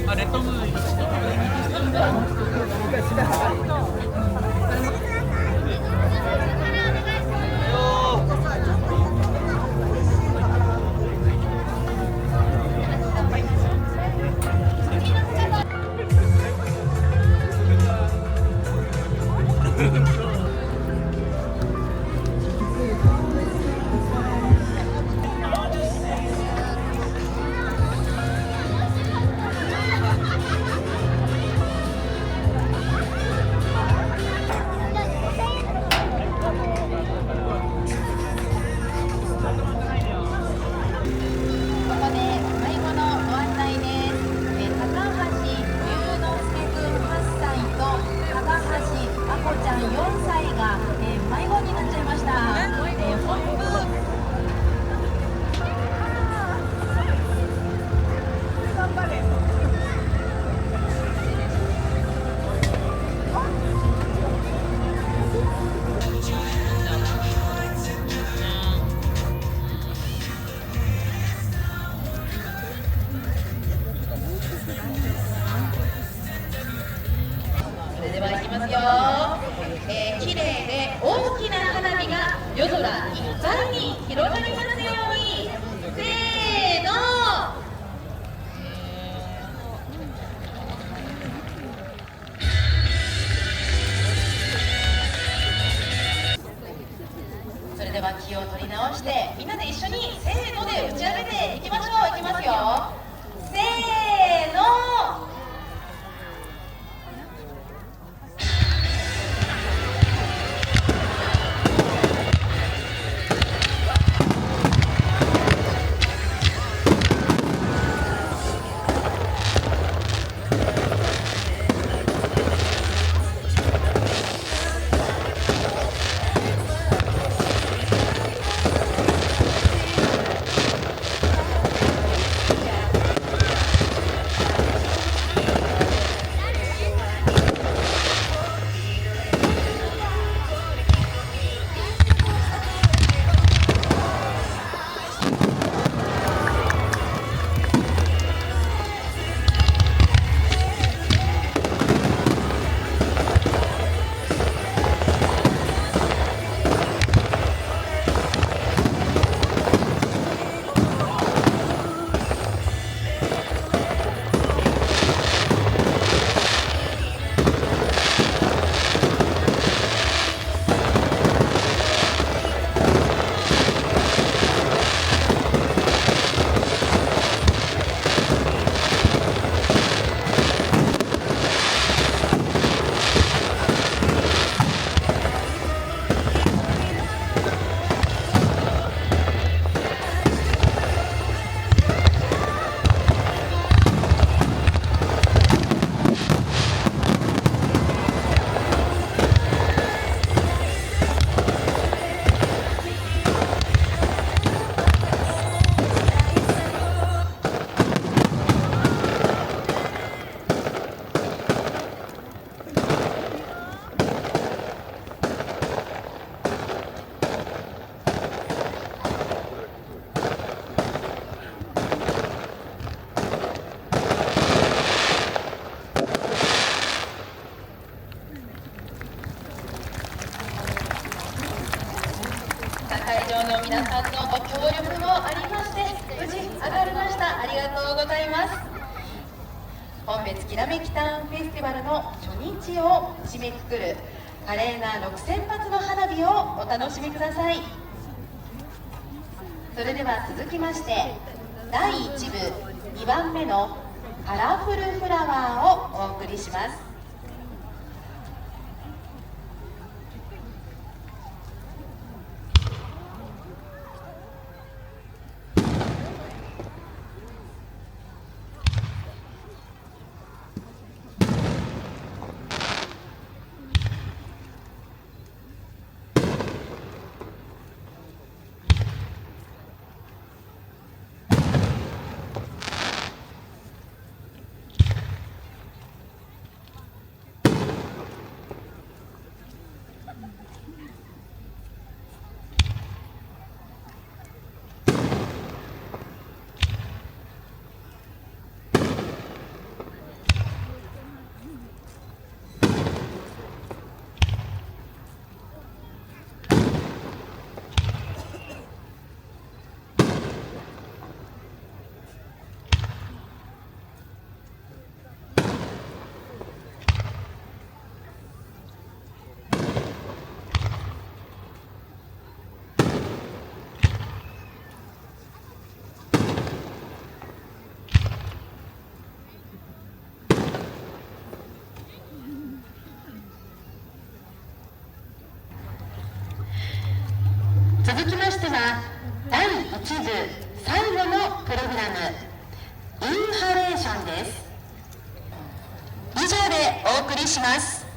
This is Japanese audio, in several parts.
あ、レッドムーン。それではいきますよ。綺麗で大きな花火が夜空いっぱいに広がりますように。せーの。それでは気を取り直してみんなで一緒にせーので打ち上げていきましょう。いきますよ。せーの。会場の皆さんのご協力もありまして無事上がりました。ありがとうございます。本別きらめきターンフェスティバルの初日を締めくくる華麗な6000発の花火をお楽しみください。それでは続きまして第1部2番目のカラフルフラワーをお送りします。続きましては第1部最後のプログラムインハレーションです。以上でお送りします。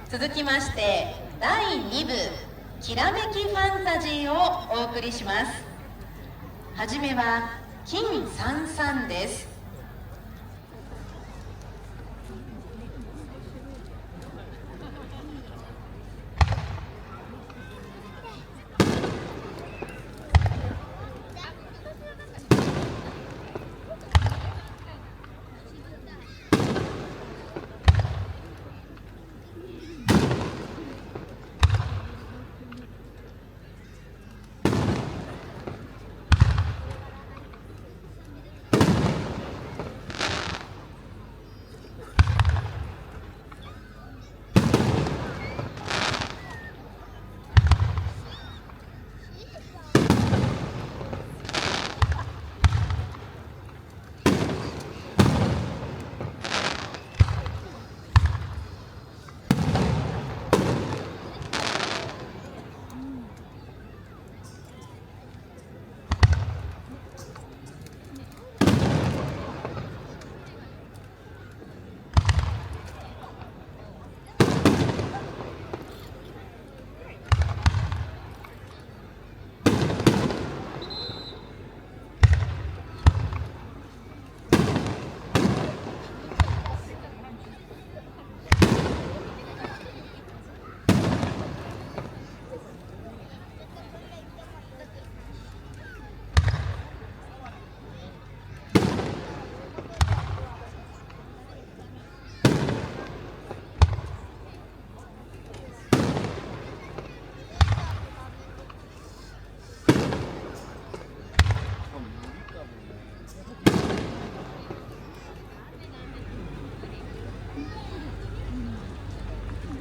続きまして第2部きらめきファンタジーをお送りします。はじめは金三三です。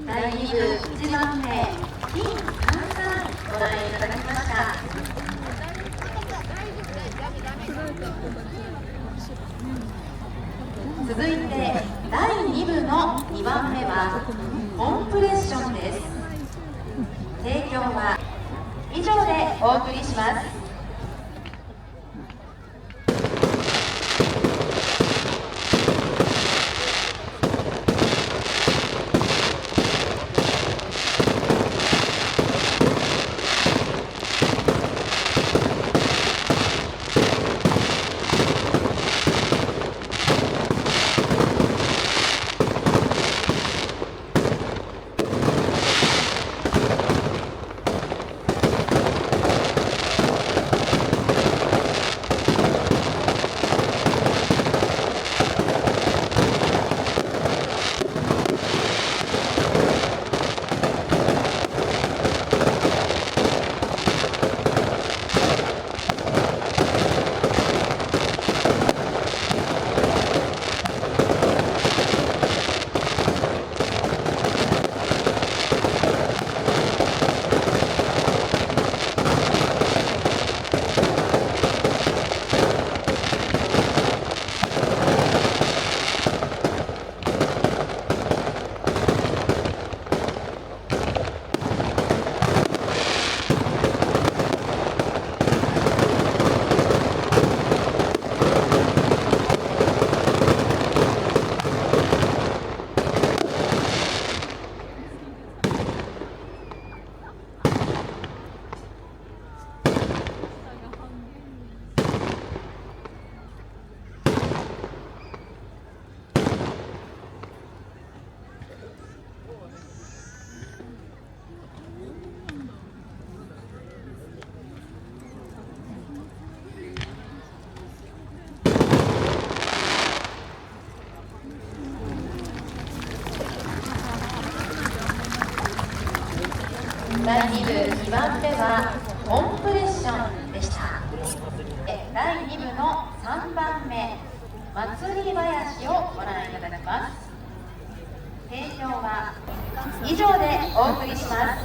第2部1番目金三三ご覧いただきました。続いて第2部の2番目はコンプレッションです。提供は以上でお送りします。第2部2番目はコンプレッションでした。第2部の3番目、祭り林をご覧いただきます。提供は以上でお送りします。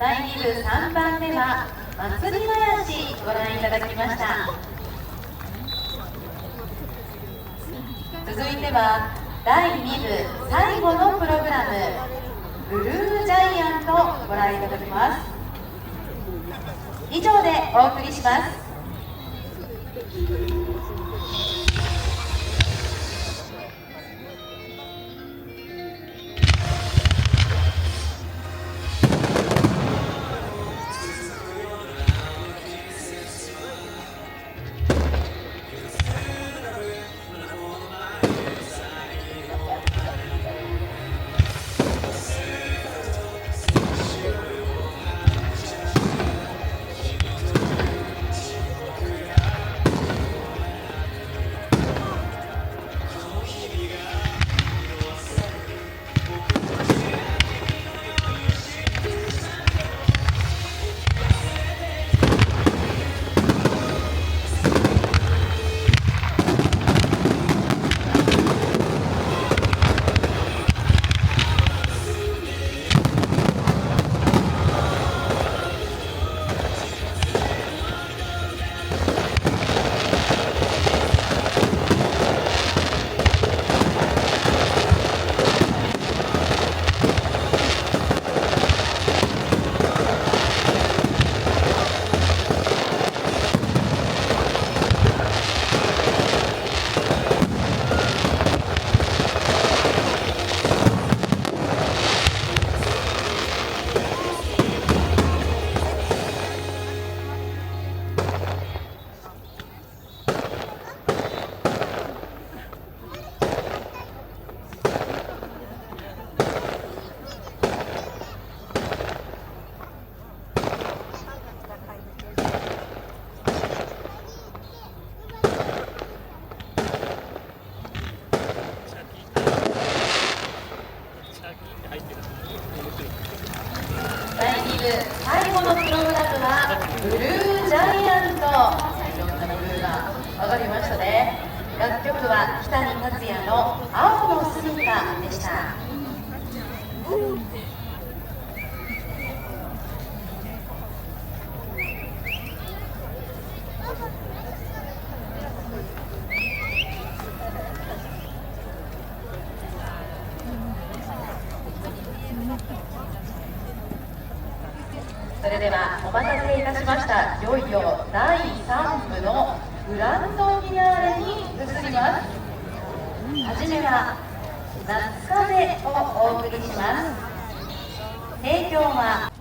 第2部3番目は祭り林ご覧いただきました。続いては第2部最後のプログラム、ブルージャイアントをご覧いただきます。以上でお送りします。第2部最後のプログラムはブルージャイアント、いろんなブルーが上がりましたね。楽曲は北見達也の青のスニーカーでした。それではお待たせいたしました。いよいよ第3部のグランドフィナーレに移ります。はじめは夏風をお送りします。提供は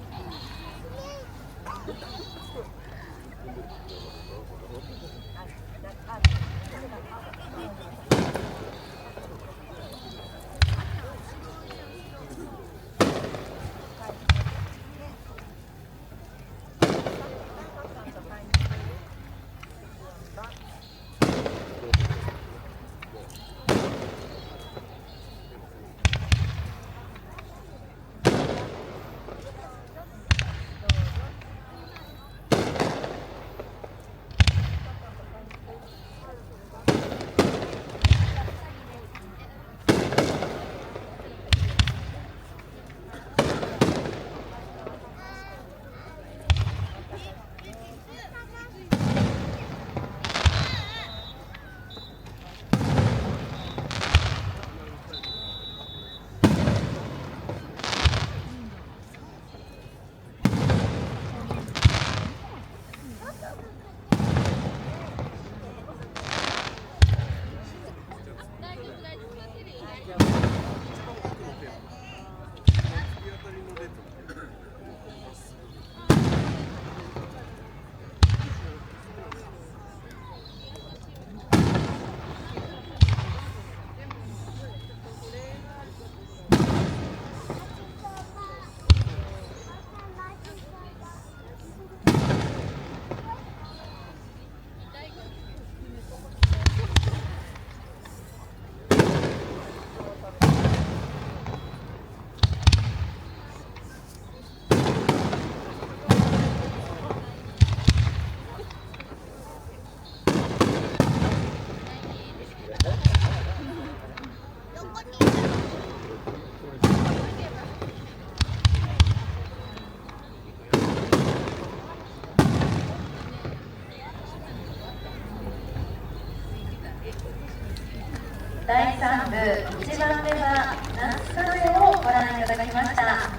1番目は那須風をご覧いただきました。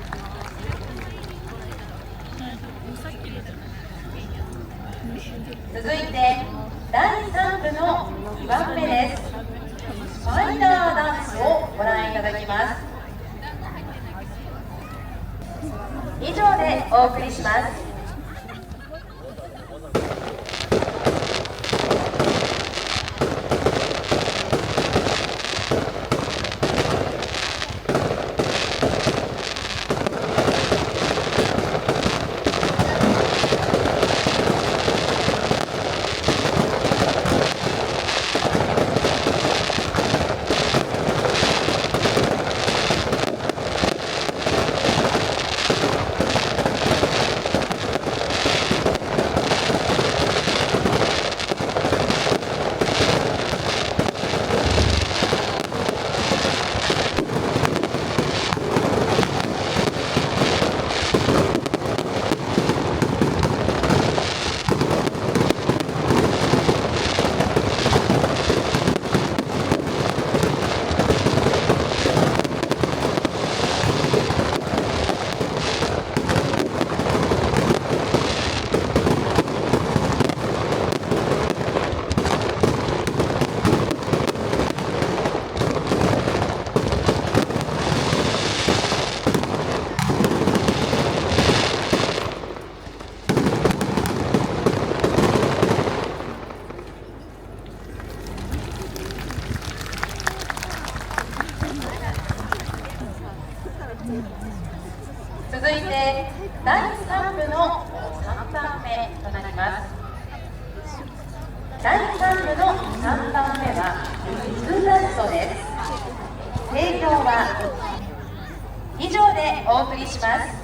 続いて第3部の2番目です。スパイダーダンスをご覧いただきます。以上でお送りします。続いて第3部の3番目となります。第3部の3番目はリズラストです。提供は以上でお送りします。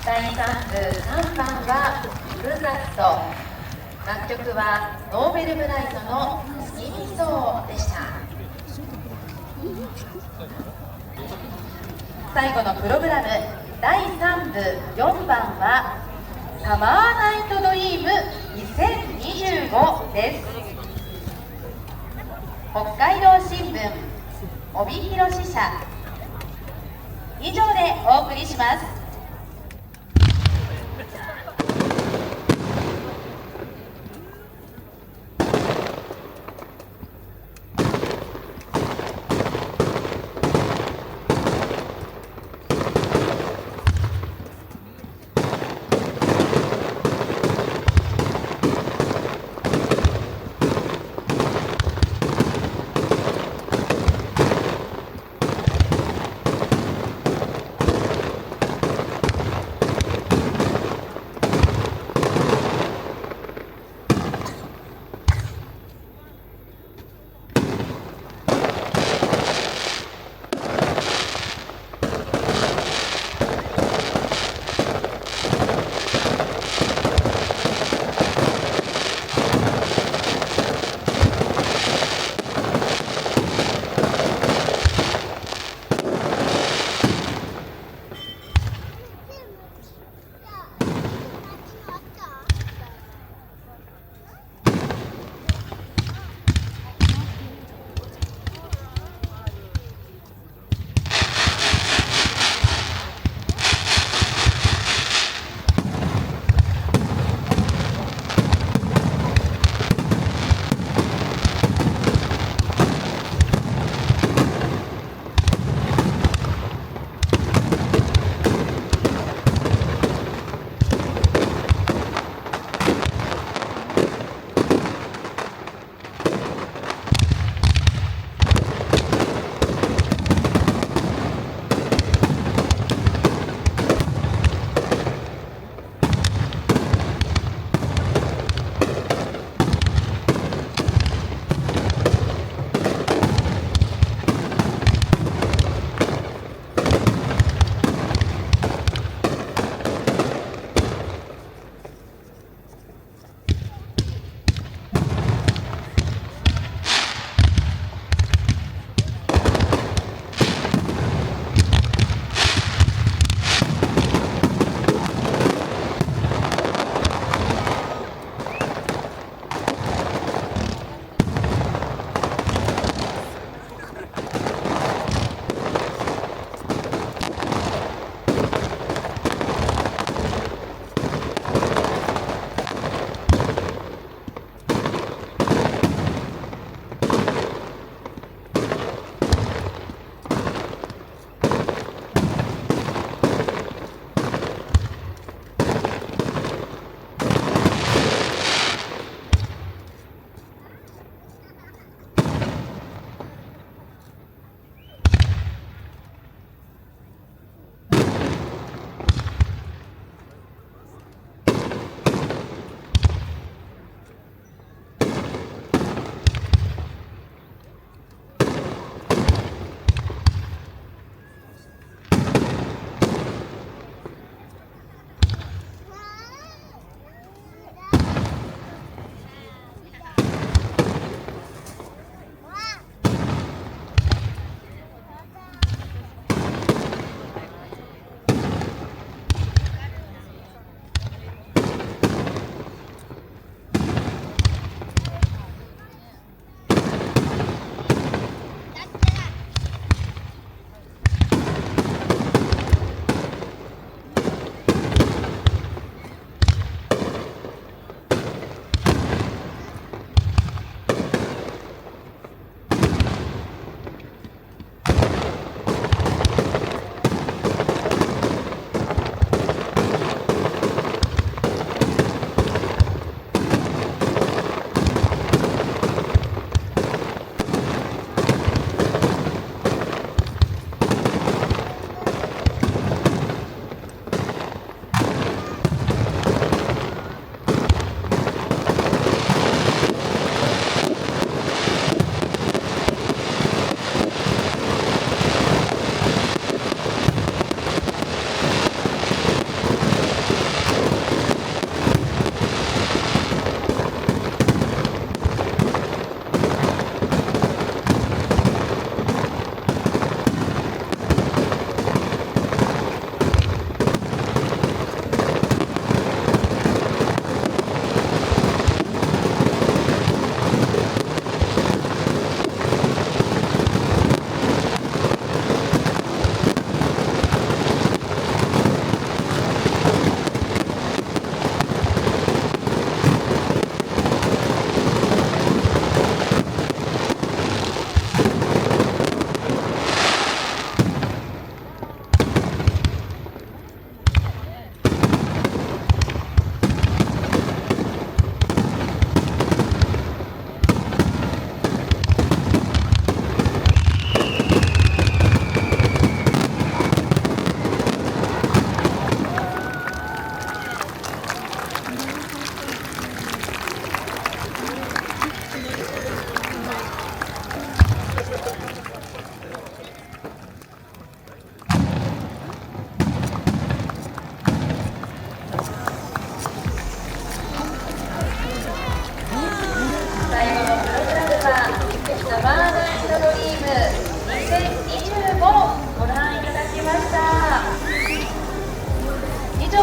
第3部3番はルザスト、楽曲はノーベルブライトのスキミソーでした。最後のプログラム第3部4番はサマーナイトドリーム2025です。北海道新聞帯広支社以上でお送りします。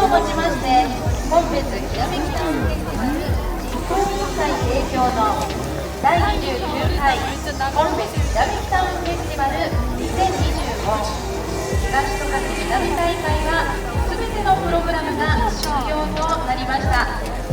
をもちまして、本別きらめきタウンフェスティバル実行委員会提供の第29回本別きらめきタウンフェスティバル2025東十勝きらめ大会は全てのプログラムが終了となりました。